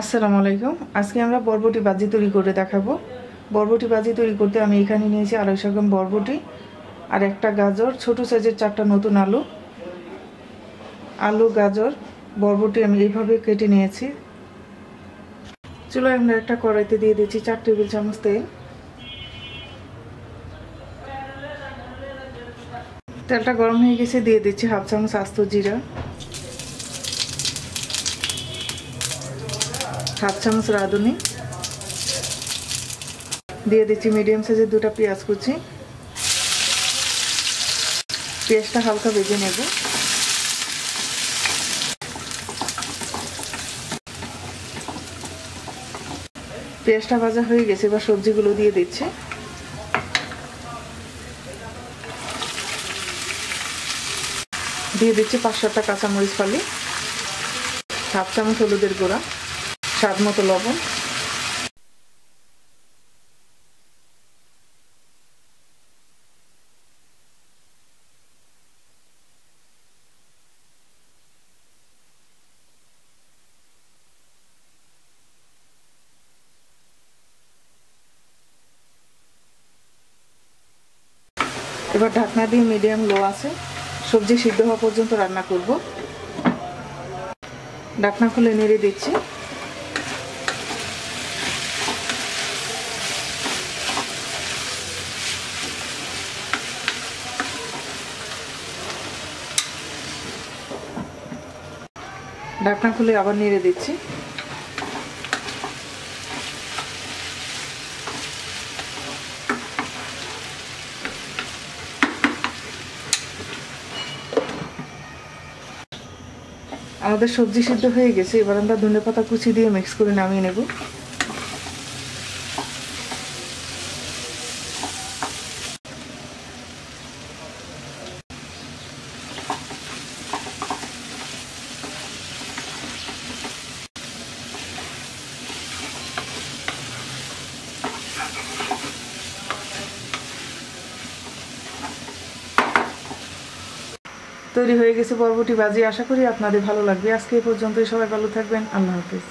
আসসালামু আলাইকুম। আজকে আমরা বরবটি ভাজি তৈরি করে দেখাবো। বরবটি ভাজি তৈরি করতে আমি এখানে নিয়েছি 250 গ্রাম বরবটি আর একটা গাজর, ছোট সাইজের 4টা নতুন আলু। আলু, গাজর, বরবটি আমি এইভাবে কেটে নিয়েছি। চুলায় আমরা একটা কড়াইতে দিয়ে দিচ্ছি 4 টেবিল চামচ তেল। তেলটা গরম হয়ে গেছে, দিয়ে দিচ্ছি হাফ চামচ আস্ত জিরা, হাফ চামচ রাঁধুনি, দিয়ে দিচ্ছি মিডিয়াম সাইজের 2টা পেঁয়াজ কুচি। পেঁয়াজটা হালকা ভেজে নেব। পেঁয়াজটা ভাজা হয়ে গেছে, এবার সবজিগুলো দিয়ে দিচ্ছি। দিয়ে দিচ্ছি 5-7টা কাঁচামরিচ ফালি, হাফ চামচ হলুদের গুঁড়া, স্বাদ মতো লবণ, এবার ঢাকনা দিয়ে মিডিয়াম লো আছে সবজি সিদ্ধ হওয়া পর্যন্ত রান্না করব। ঢাকনা খুলে নেড়ে দিচ্ছি। ঢাকনা খুলে আবার নেড়ে দিচ্ছি। আমাদের সবজি সিদ্ধ হয়ে গেছে, এবার আমরা ধনেপাতা কুচি দিয়ে মিক্স করে নামিয়ে নেব। তৈরি হয়ে গেছে বরবটি ভাজি। আশা করি আপনাদের ভালো লাগবে। আজকে এই পর্যন্তই। সবাই ভালো থাকবেন। আল্লাহ হাফেজ।